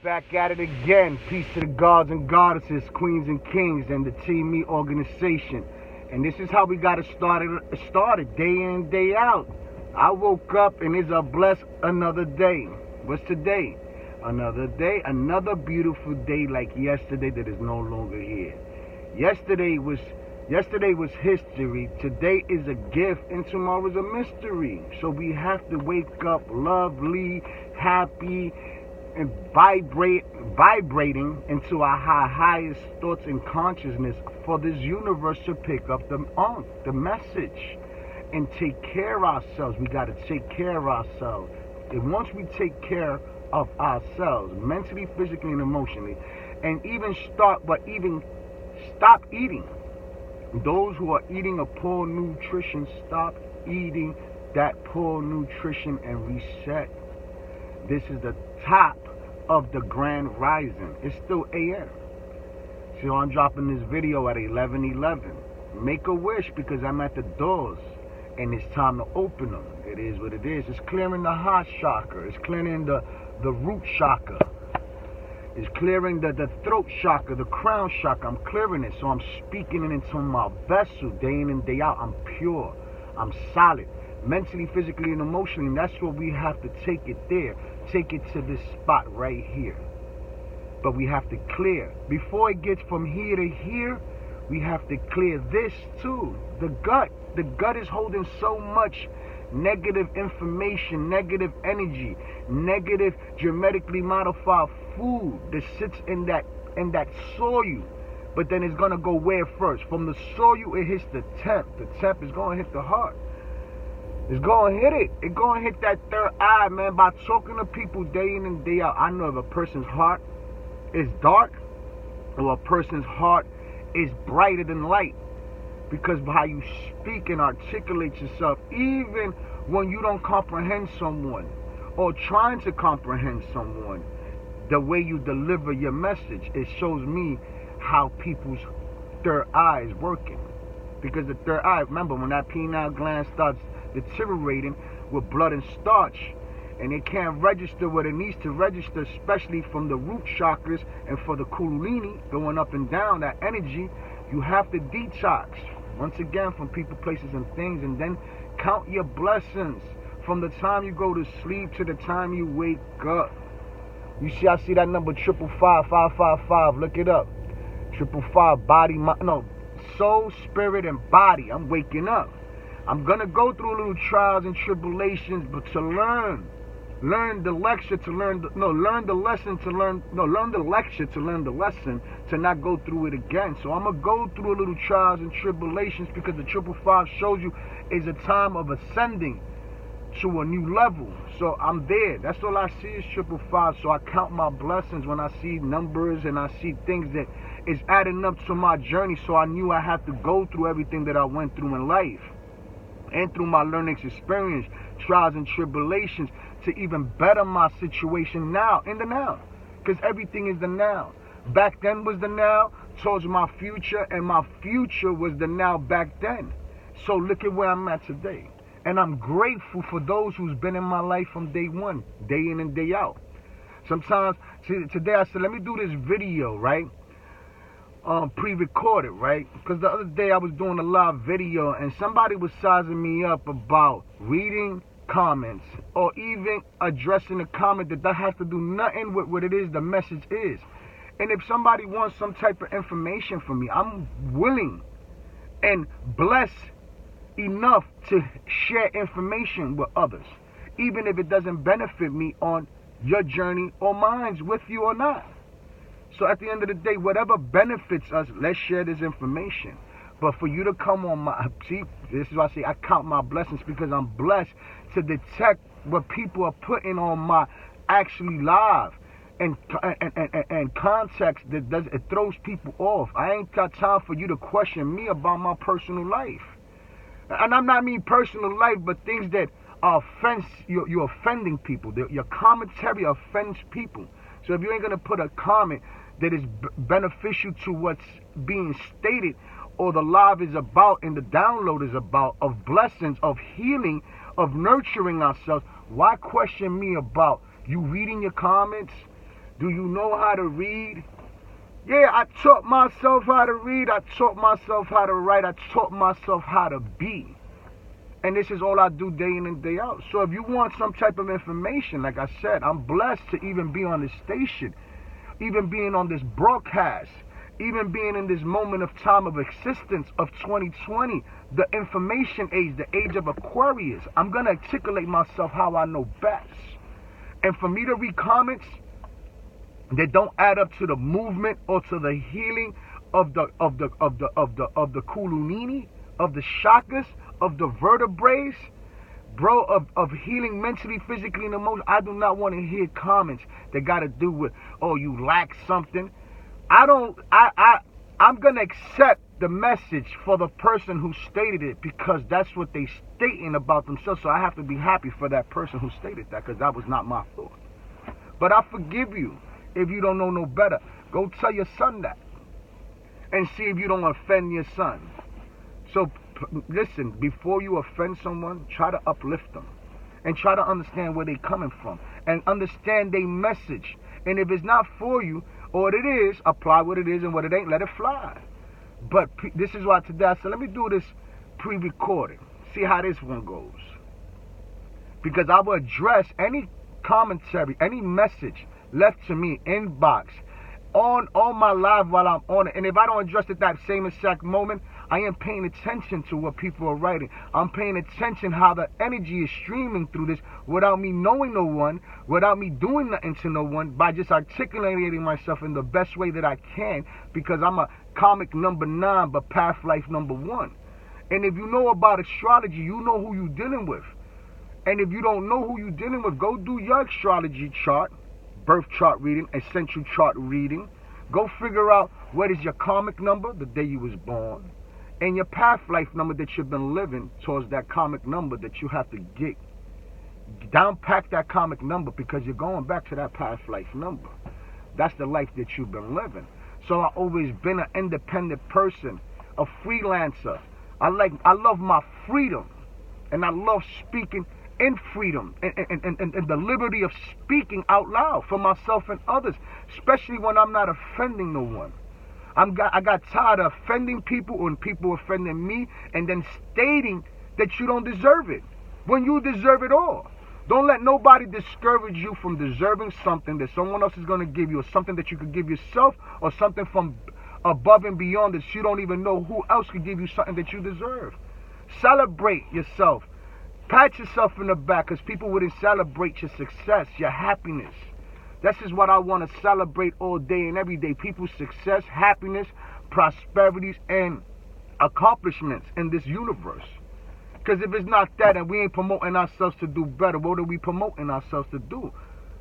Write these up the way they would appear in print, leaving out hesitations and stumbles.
Back at it again. Peace to the gods and goddesses, queens and kings, and the Team Me organization. And this is how we got it started day in, day out. I woke up and it's a blessed another day. What's today? Another day, another beautiful day like yesterday that is no longer here. Yesterday was history. Today is a gift, and tomorrow is a mystery. So we have to wake up lovely, happy, and vibrating into our highest thoughts and consciousness for this universe to pick up the message and take care of ourselves. We got to take care of ourselves. And once we take care of ourselves, mentally, physically, and emotionally, and even stop eating. Those who are eating a poor nutrition, stop eating that poor nutrition and reset. This is the top of the grand rising. It's still AM. So I'm dropping this video at 11:11. Make a wish because I'm at the doors and it's time to open them. It is what it is. It's clearing the heart chakra. It's clearing the root chakra. It's clearing the throat chakra, the crown chakra. I'm clearing it. So I'm speaking it into my vessel day in and day out. I'm pure. I'm solid. Mentally, physically, and emotionally. And that's what we have to take it there. Take it to this spot right here. But we have to clear. Before it gets from here to here, we have to clear this too. The gut. The gut is holding so much negative information, negative energy, negative genetically modified food that sits in that soil. But then it's gonna go where first? From the soil it hits the temp. The temp is gonna hit the heart. It's gonna hit it. It's gonna hit that third eye, man. By talking to people day in and day out, I know if a person's heart is dark or a person's heart is brighter than light. Because by how you speak and articulate yourself, even when you don't comprehend someone or trying to comprehend someone, the way you deliver your message, it shows me how people's third eye is working. Because the third eye, remember, when that pineal gland starts deteriorating with blood and starch, and it can't register what it needs to register, especially from the root chakras and for the kundalini going up and down, that energy, you have to detox. Once again, from people, places, and things, and then count your blessings from the time you go to sleep to the time you wake up. You see, I see that number 555. Look it up. 555 body, soul, spirit, and body. I'm waking up. I'm gonna go through little trials and tribulations, but to learn the lecture to learn the lesson to not go through it again. So I'm gonna go through a little trials and tribulations because the 555 shows you is a time of ascending to a new level. So I'm there. That's all I see is 555. So I count my blessings when I see numbers and I see things that is adding up to my journey. So I knew I had to go through everything that I went through in life and through my learning experience, trials and tribulations, to even better my situation now, in the now. Because everything is the now. Back then was the now towards my future, and my future was the now back then. So look at where I'm at today. And I'm grateful for those who's been in my life from day one, day in and day out. Sometimes, today I said, let me do this video, right? Pre-recorded, right? Because the other day I was doing a live video and somebody was sizing me up about reading comments or even addressing a comment that has to do nothing with what it is the message is. And if somebody wants some type of information from me, I'm willing and blessed enough to share information with others, even if it doesn't benefit me on your journey or mine's with you or not. So at the end of the day, whatever benefits us, let's share this information. But for you to come on my, see, this is why I say I count my blessings, because I'm blessed to detect what people are putting on my actually live and context it throws people off. I ain't got time for you to question me about my personal life. And I'm not mean personal life, but things that are you're offending people. Your commentary offends people. So if you ain't going to put a comment that is beneficial to what's being stated or the live is about and the download is about, of blessings, of healing, of nurturing ourselves, why question me about you reading your comments, Do you know how to read? Yeah, I taught myself how to read. I taught myself how to write. I taught myself how to be. And this is all I do day in and day out. So if you want some type of information, like I said, I'm blessed to even be on this station, even being on this broadcast, even being in this moment of time of existence of 2020, the information age, the age of Aquarius. I'm going to articulate myself how I know best. And for me to read comments that don't add up to the movement or to the healing of the Kulunini, of the chakras, of the vertebrae, bro, of healing mentally, physically, and emotionally. I do not want to hear comments that got to do with, oh, you lack something. I'm gonna accept the message for the person who stated it, because that's what they stating about themselves. So I have to be happy for that person who stated that, because that was not my thought. But I forgive you if you don't know no better. Go tell your son that, and see if you don't offend your son. So listen, before you offend someone, try to uplift them and try to understand where they're coming from and understand their message. And if it's not for you, or it is, apply what it is, and what it ain't, let it fly. But this is why today I said, let me do this pre-recording, see how this one goes, because I will address any commentary, any message left to me inbox on my live while I'm on it. And if I don't address it that same exact moment, I am paying attention to what people are writing. I'm paying attention how the energy is streaming through this without me knowing no one, without me doing nothing to no one, by just articulating myself in the best way that I can, because I'm a comic number 9, but path life number 1. And if you know about astrology, you know who you're dealing with. And if you don't know who you're dealing with, go do your astrology chart, birth chart reading, essential chart reading. Go figure out what is your karmic number, the day you was born, and your path life number that you've been living towards that karmic number that you have to get. Downpack that karmic number, because you're going back to that past life number. That's the life that you've been living. So I've always been an independent person, a freelancer. I love my freedom, and I love speaking in freedom and the liberty of speaking out loud for myself and others, especially when I'm not offending no one. I got tired of offending people and people offending me, and then stating that you don't deserve it when you deserve it all. Don't let nobody discourage you from deserving something that someone else is going to give you, or something that you could give yourself, or something from above and beyond that you don't even know who else could give you something that you deserve. Celebrate yourself. Pat yourself in the back, because people wouldn't celebrate your success, your happiness. This is what I want to celebrate all day and every day. People's success, happiness, prosperities, and accomplishments in this universe. Because if it's not that, and we ain't promoting ourselves to do better, what are we promoting ourselves to do?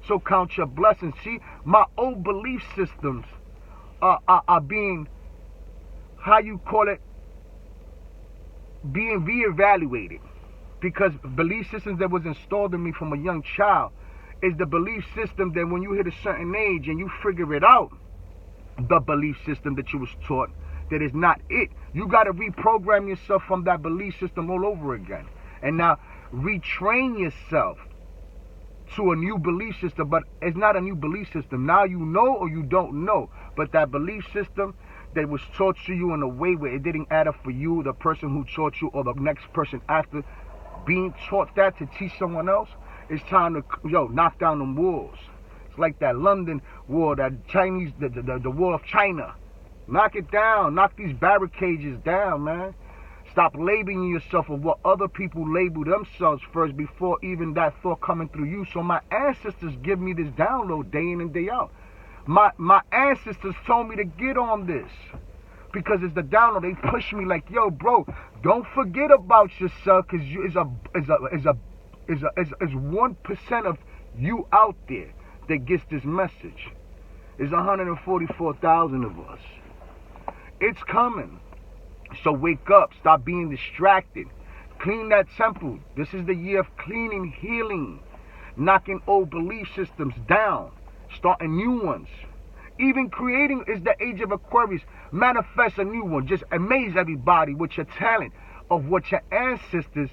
So count your blessings. See, my old belief systems are being, how you call it, being reevaluated. Because belief systems that was installed in me from a young child is the belief system that when you hit a certain age and you figure it out, the belief system that you was taught, that is not it. You got to reprogram yourself from that belief system all over again. And now retrain yourself to a new belief system. But it's not a new belief system. Now you know or you don't know. But that belief system that was taught to you in a way where it didn't add up for you, the person who taught you, or the next person after being taught that to teach someone else, it's time to, knock down them walls. It's like that London wall, that Chinese, the wall of China. Knock it down. Knock these barricades down, man. Stop labeling yourself with what other people label themselves first before even that thought coming through you. So my ancestors give me this download day in and day out. My ancestors told me to get on this, because it's the download. They push me like, yo, bro, don't forget about yourself, because is 1% of you out there that gets this message. It's 144,000 of us. It's coming. So wake up. Stop being distracted. Clean that temple. This is the year of cleaning, healing, knocking old belief systems down, starting new ones. Even creating is the age of Aquarius. Manifest a new one. Just amaze everybody with your talent of what your ancestors,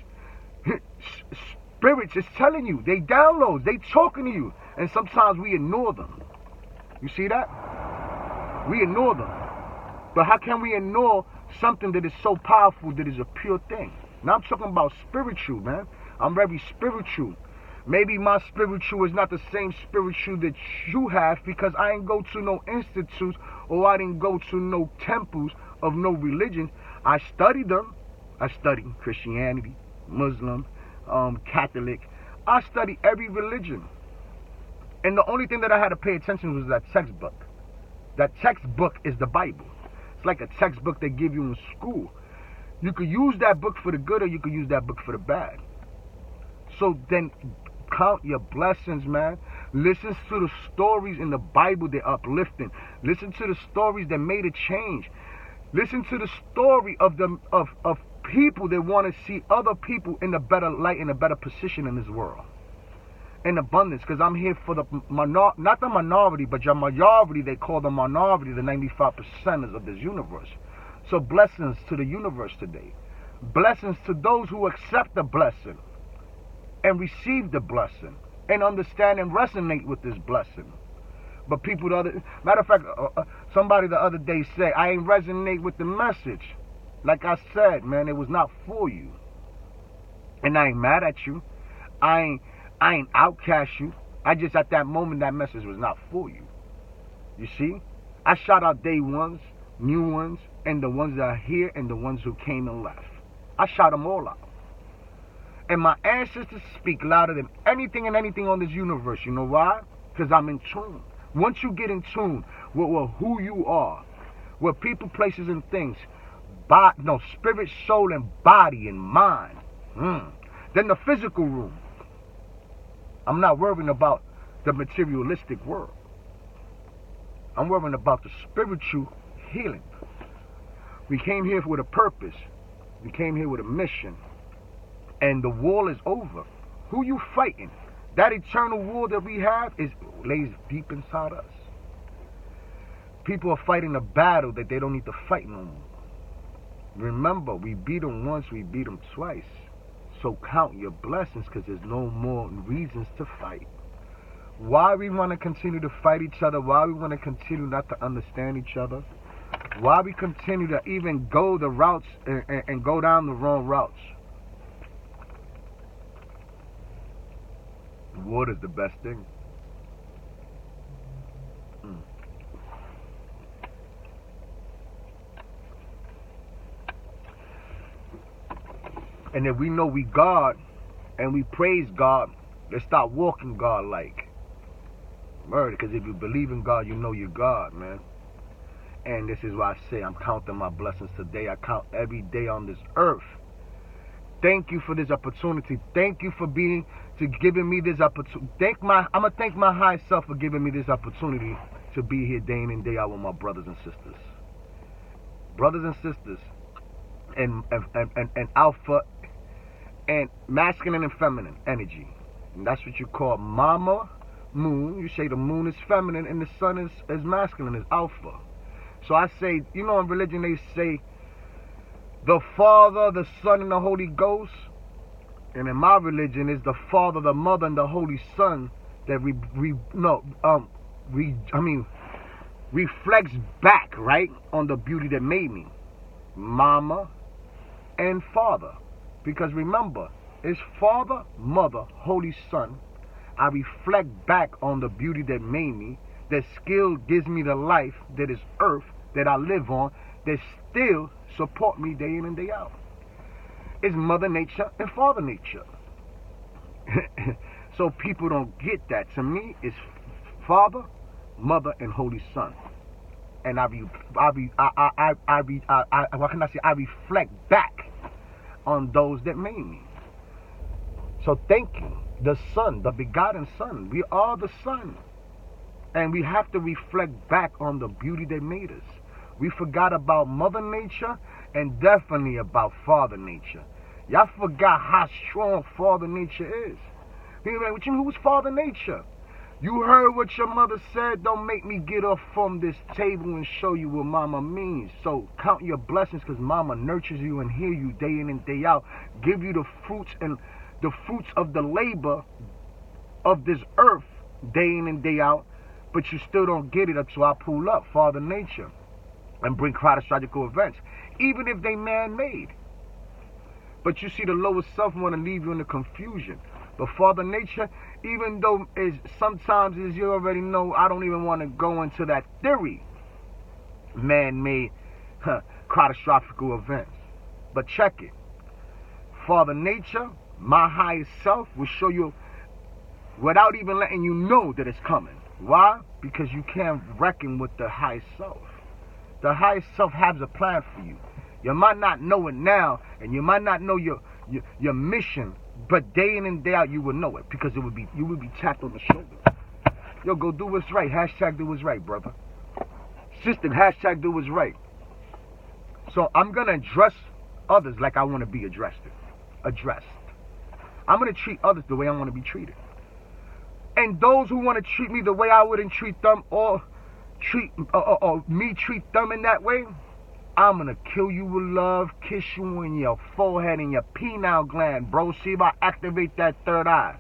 spirits is telling you. They downloads. They talking to you. And sometimes we ignore them. You see that? We ignore them. But how can we ignore something that is so powerful, that is a pure thing? Now I'm talking about spiritual, man. I'm very spiritual. Maybe my spiritual is not the same spiritual that you have, because I ain't go to no institutes, or I didn't go to no temples of no religion. I studied them. I studied Christianity, Muslim, Catholic. I studied every religion. And the only thing that I had to pay attention was that textbook. That textbook is the Bible. It's like a textbook they give you in school. You could use that book for the good, or you could use that book for the bad. So then count your blessings, man. Listen to the stories in the Bible, they're uplifting. Listen to the stories that made a change. Listen to the story of people that want to see other people in a better light, in a better position in this world. In abundance, because I'm here for the not the minority, but your majority. They call the minority the 95%ers of this universe. So blessings to the universe today. Blessings to those who accept the blessing and receive the blessing and understand and resonate with this blessing. But people, matter of fact, somebody the other day said, I ain't resonate with the message. Like I said, man, it was not for you. And I ain't mad at you. I ain't outcast you. I just, at that moment, that message was not for you. You see? I shout out day ones, new ones, and the ones that are here, and the ones who came and left. I shout them all out. And my ancestors speak louder than anything and anything on this universe. You know why? Because I'm in tune. Once you get in tune with who you are, with people, places, and things, spirit, soul, and body, and mind, then the physical room, I'm not worrying about the materialistic world. I'm worrying about the spiritual healing. We came here with a purpose. We came here with a mission. And the war is over. Who you fighting? That eternal war that we have lays deep inside us. People are fighting a battle that they don't need to fight no more. Remember, we beat them once, we beat them twice. So count your blessings, because there's no more reasons to fight. Why we want to continue to fight each other? Why we want to continue not to understand each other? Why we continue to even go the routes and go down the wrong routes? Water is the best thing. And if we know we God and we praise God, let's start walking God-like. Murder, because if you believe in God, you know you're God, man. And this is why I say I'm counting my blessings today. I count every day on this earth. Thank you for this opportunity. Thank you for giving me this opportunity. I'm going to thank my high self for giving me this opportunity to be here day in and day out with my brothers and sisters. Brothers and sisters, and alpha and masculine and feminine energy. And that's what you call mama moon. You say the moon is feminine and the sun is masculine, is alpha. So I say, in religion they say the Father, the Son, and the Holy Ghost. And in my religion, it's the Father, the Mother, and the Holy Son that reflects back, right, on the beauty that made me. Mama and Father. Because remember, it's Father, Mother, Holy Son. I reflect back on the beauty that made me, that still gives me the life that is earth, that I live on, that still support me day in and day out. It's Mother Nature and Father Nature. So people don't get that. To me, it's Father, Mother, and Holy Son. And I reflect back on those that made me. So thank you. The Son, the begotten Son. We are the Son. And we have to reflect back on the beauty that made us. We forgot about Mother Nature and definitely about Father Nature. Y'all forgot how strong Father Nature is. People like, who's Father Nature? You heard what your mother said. Don't make me get up from this table and show you what Mama means. So count your blessings, because Mama nurtures you and hear you day in and day out. Give you the fruits of the labor of this earth day in and day out. But you still don't get it until I pull up, Father Nature, and bring catastrophical events, even if they man-made. But you see, the lower self want to leave you in the confusion. But Father Nature, even though sometimes, as you already know, I don't even want to go into that theory, man-made catastrophical events. But check it. Father Nature, my highest self, will show you without even letting you know that it's coming. Why? Because you can't reckon with the highest self. The highest self has a plan for you. You might not know it now, and you might not know your mission, but day in and day out you will know it, because you would be tapped on the shoulder. Yo, go do what's right. Hashtag do what's right, brother. Sister, hashtag do what's right. So I'm gonna address others like I want to be addressed. I'm gonna treat others the way I want to be treated. And those who want to treat me the way I wouldn't treat them, or me treat them in that way, I'm gonna kill you with love, kiss you in your forehead and your pineal gland, bro. See if I activate that third eye.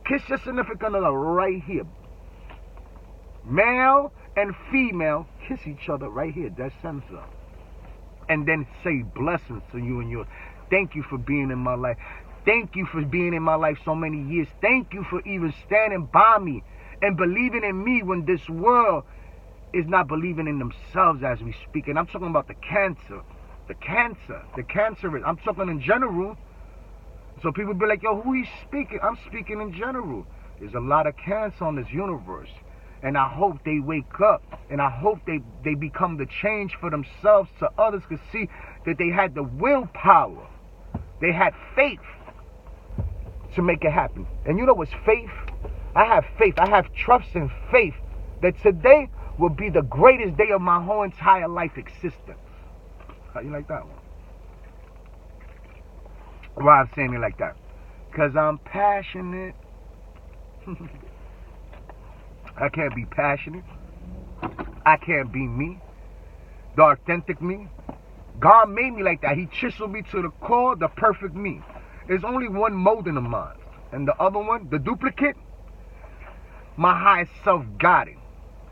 Kiss your significant other right here. Male and female kiss each other right here. That sensor. And then say blessings to you and yours. Thank you for being in my life. Thank you for being in my life so many years. Thank you for even standing by me and believing in me when this world is not believing in themselves as we speak. And I'm talking about the cancer. The cancer is, I'm talking in general. So people be like, yo, who is speaking? I'm speaking in general. There's a lot of cancer on this universe. And I hope they wake up. And I hope they become the change for themselves, so others could see that they had the willpower. They had faith to make it happen. And you know what's faith? I have faith. I have trust and faith that today will be the greatest day of my whole entire life existence. How you like that one? Why I'm saying it like that? Because I'm passionate. I can't be passionate. I can't be me. The authentic me. God made me like that. He chiseled me to the core, the perfect me. There's only one molding of mine. And the other one, the duplicate, my highest self got it.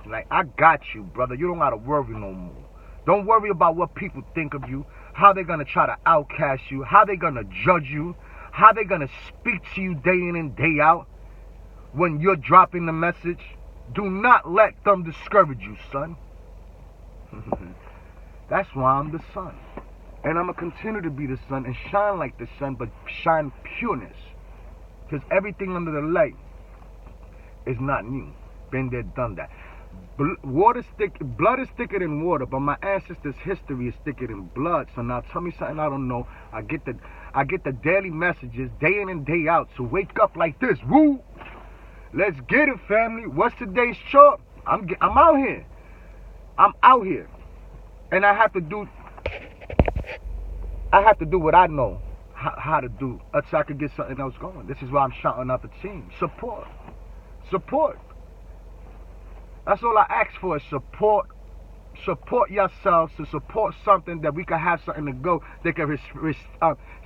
Like, I got you, brother. You don't got to worry no more. Don't worry about what people think of you, how they're going to try to outcast you, how they're going to judge you, how they're going to speak to you day in and day out when you're dropping the message. Do not let them discourage you, son. That's why I'm the sun. And I'm going to continue to be the sun and shine like the sun, but shine pureness. Because everything under the light is not new. Been there, done that. Blood is thicker than water, but my ancestors' history is thicker than blood. So now tell me something I don't know. I get the daily messages day in and day out. So wake up like this. Woo! Let's get it, family. What's today's chore? I'm out here. I'm out here. And I have to do what I know how to do so I can get something else going. This is why I'm shouting out the team. Support. That's all I ask for is support. Support yourselves to support something that we can have something to go that can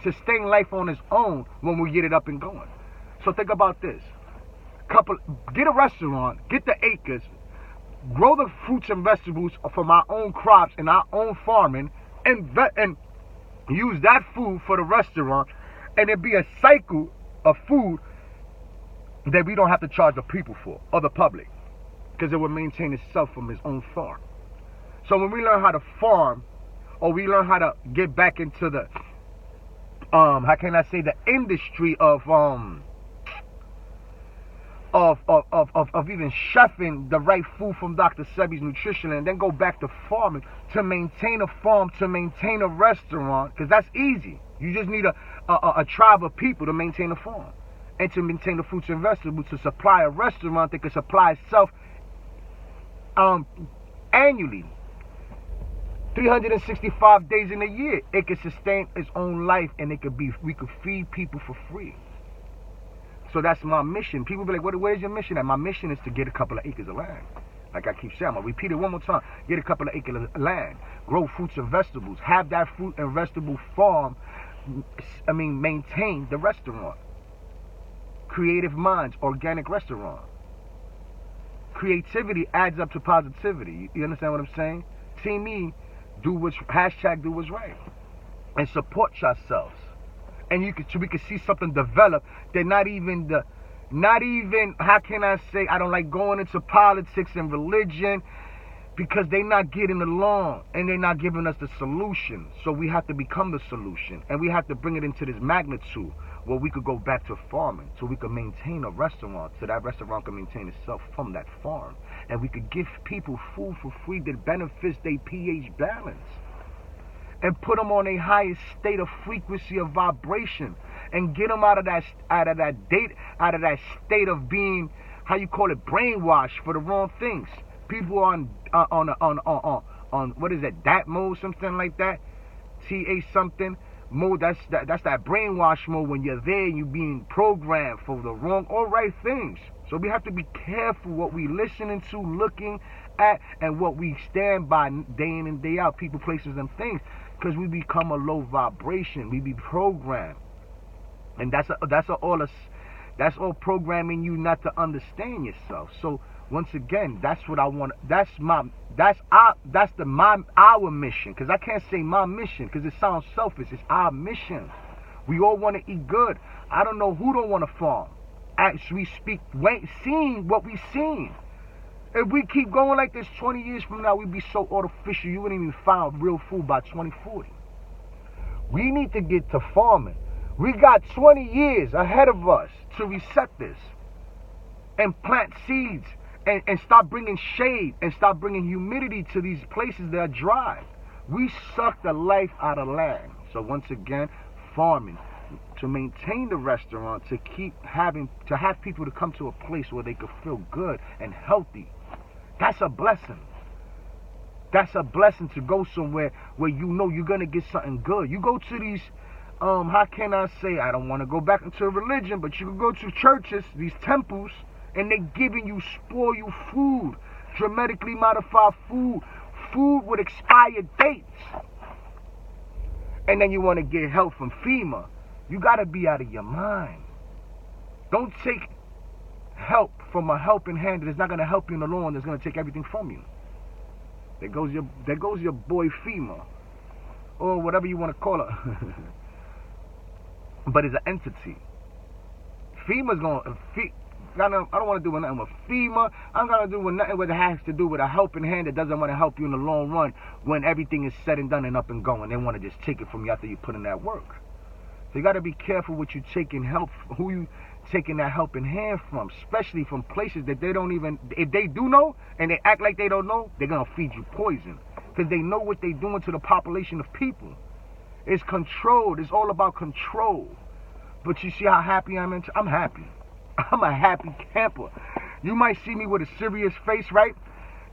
sustain life on its own when we get it up and going. So think about this. Get a restaurant, get the acres, grow the fruits and vegetables from our own crops and our own farming, and use that food for the restaurant, and it be a cycle of food that we don't have to charge the people for, or the public, because it will maintain itself from its own farm. So when we learn how to farm, or we learn how to get back into the, the industry of even chefing the right food from Dr. Sebi's Nutrition, and then go back to farming to maintain a farm, to maintain a restaurant, because that's easy. You just need a tribe of people to maintain a farm and to maintain the fruits and vegetables, to supply a restaurant that can supply itself annually, 365 days in a year. It can sustain its own life, and we could feed people for free. So that's my mission. People be like, where's your mission at? My mission is to get a couple of acres of land. Like I keep saying, I'm going to repeat it one more time. Get a couple of acres of land. Grow fruits and vegetables. Have that fruit and vegetable farm, maintain the restaurant. Creative Minds, organic restaurant. creativity adds up to positivity. You understand what I'm saying? Team me, do what's right, and support yourselves. And so we can see something develop. They're not even how can I say, I don't like going into politics and religion, because they're not getting along and they're not giving us the solution. So we have to become the solution, and we have to bring it into this magnitude where we could go back to farming, so we could maintain a restaurant, so that restaurant can maintain itself from that farm, and we could give people food for free that benefits their pH balance, and put them on a highest state of frequency of vibration, and get them out of that state of being, how you call it, brainwashed for the wrong things. People on what is that, dat mode, something like that, TA something mode. That's that brainwash mode, when you're there and you being programmed for the wrong or right things. So we have to be careful what we listening to, looking at, and what we stand by day in and day out, people, places, and things, because we become a low vibration. We be programmed, and that's all programming you not to understand yourself. So once again, that's what I want. That's our mission. Because I can't say my mission, because it sounds selfish. It's our mission. We all want to eat good. I don't know who don't want to farm. As we speak, seeing what we seen. If we keep going like this, 20 years from now, we'd be so artificial, you wouldn't even find real food by 2040. We need to get to farming. We got 20 years ahead of us to reset this and plant seeds. And start bringing shade and start bringing humidity to these places that are dry. We suck the life out of land. So once again, farming, to maintain the restaurant, to have people to come to a place where they could feel good and healthy. That's a blessing. That's a blessing, to go somewhere where you know you're gonna get something good. You go to these, how can I say, I don't want to go back into religion, but you can go to churches, these temples, and they giving you spoiled food, genetically modified food with expired dates. And then you want to get help from FEMA. You got to be out of your mind. Don't take help from a helping hand that's not going to help you in the long run, that's going to take everything from you. There goes your boy FEMA, or whatever you want to call her. But it's an entity. FEMA's going to... I don't want to do with nothing with FEMA. I'm going to do with nothing that has to do with a helping hand that doesn't want to help you in the long run when everything is said and done and up and going. They want to just take it from you after you put in that work. So you got to be careful what you taking help, who you taking that helping hand from, especially from places that they don't even, if they do know and they act like they don't know, they're going to feed you poison, because they know what they're doing to the population of people. It's controlled. It's all about control. But you see how happy I'm happy. I'm a happy camper. You might see me with a serious face, right?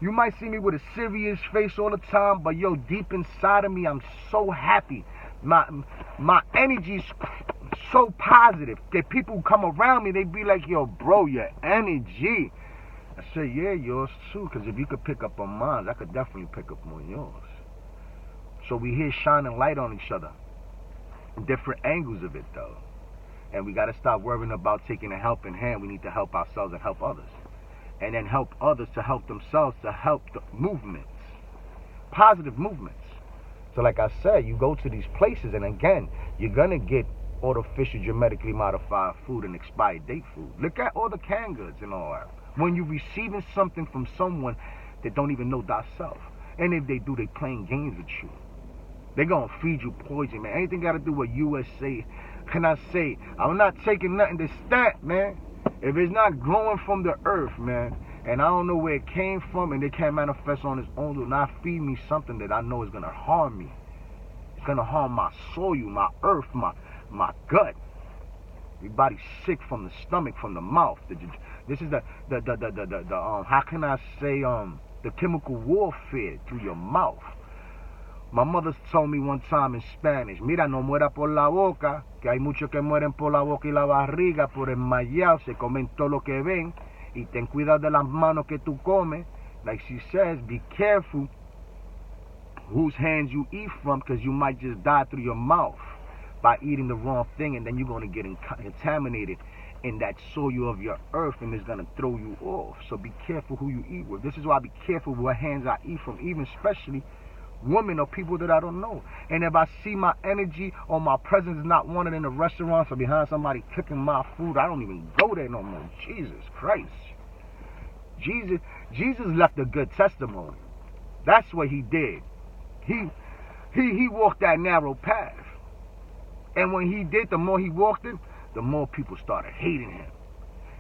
You might see me with a serious face all the time, but yo, deep inside of me, I'm so happy. My energy's so positive that people come around me, they be like, yo, bro, your energy. I say, yeah, yours too, because if you could pick up on mine, I could definitely pick up on yours. So we here shining light on each other. Different angles of it, though. And we got to stop worrying about taking a helping hand. We need to help ourselves and help others. And then help others to help themselves, to help the movements. Positive movements. So like I said, you go to these places, and again, you're going to get artificial, genetically modified food and expired date food. Look at all the canned goods and all that. When you're receiving something from someone that don't even know thyself. And if they do, they playing games with you. They're going to feed you poison, man. Anything got to do with USA... Can I say, I'm not taking nothing to stat, man. If it's not growing from the earth, man, and I don't know where it came from, and it can't manifest on its own, do not feed me something that I know is going to harm me. It's going to harm my soil, my earth, my gut. Everybody's sick from the stomach, from the mouth. This is the how can I say, the chemical warfare through your mouth. My mother told me one time in Spanish, mira, no muera por la boca, que hay muchos que mueren por la boca y la barriga, por enmayado, se comen todo lo que ven, y ten cuidado de las manos que tú comes. Like she says, be careful whose hands you eat from, because you might just die through your mouth by eating the wrong thing, and then you're going to get contaminated in that soil of your earth, and it's gonna throw you off. So be careful who you eat with. This is why I be careful what hands I eat from, even especially women or people that I don't know. And if I see my energy or my presence is not wanted in the restaurants or behind somebody cooking my food, I don't even go there no more. Jesus Christ. Jesus left a good testimony. That's what he did. He walked that narrow path. And when he did, the more he walked it, the more people started hating him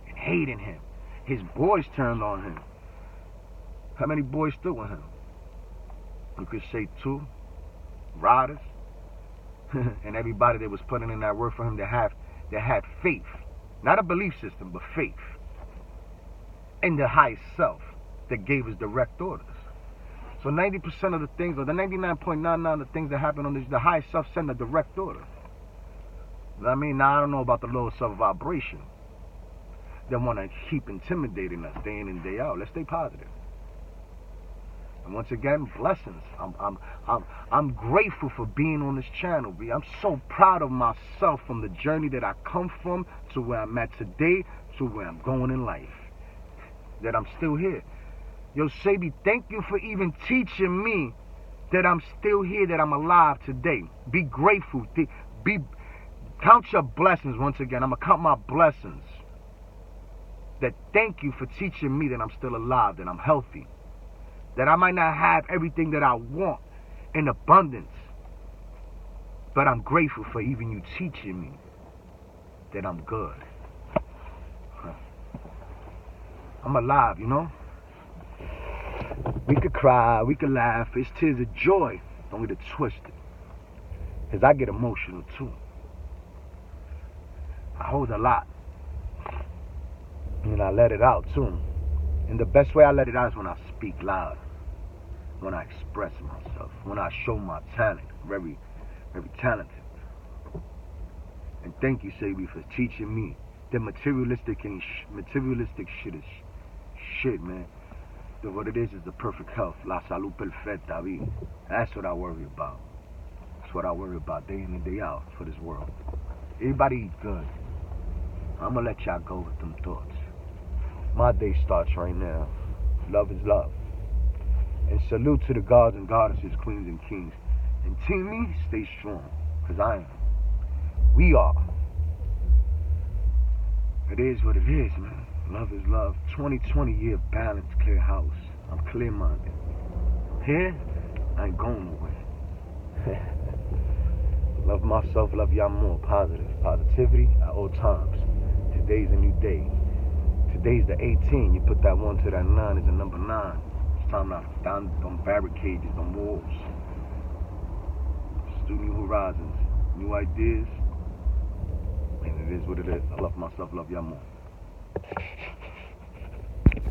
and hating him. His boys turned on him. How many boys stood with him? You could say 2 riders. And everybody that was putting in that work for him that had faith. Not a belief system, but faith in the highest self that gave us direct orders. So 90% of the things, or the 99.99% of the things that happen on this, the highest self send a direct order. You know what I mean? Now I don't know about the lower self vibration. They want to keep intimidating us day in and day out. Let's stay positive. And once again, blessings. I'm grateful for being on this channel, B. I'm so proud of myself from the journey that I come from to where I'm at today to where I'm going in life. That I'm still here. Yo, Sabi, thank you for even teaching me that I'm still here, that I'm alive today. Be grateful. Count your blessings once again. I'm going to count my blessings. That thank you for teaching me that I'm still alive, that I'm healthy. That I might not have everything that I want in abundance. But I'm grateful for even you teaching me that I'm good. I'm alive, you know? We could cry, we could laugh. It's tears of joy. Don't get it twisted. Because I get emotional too. I hold a lot. And I let it out too. And the best way I let it out is when I speak loud. When I express myself. When I show my talent. Very, very talented. And thank you, Sabi, for teaching me that materialistic shit is shit, man. That what it is the perfect health. La salud perfecta, vi. That's what I worry about. That's what I worry about day in and day out for this world. Everybody eat good. I'm going to let y'all go with them thoughts. My day starts right now. Love is love. And salute to the gods and goddesses, queens and kings. And team me, stay strong. Because I am. We are. It is what it is, man. Love is love. 2020 year balance, clear house. I'm clear-minded. Here, I ain't going nowhere. Love myself, love y'all more. Positive. Positivity at all times. Today's a new day. Today's the 18. You put that 1 to that 9 is the number 9. It's time to down them barricades, them walls. Just do new horizons, new ideas. And it is what it is. I love myself, love y'all more.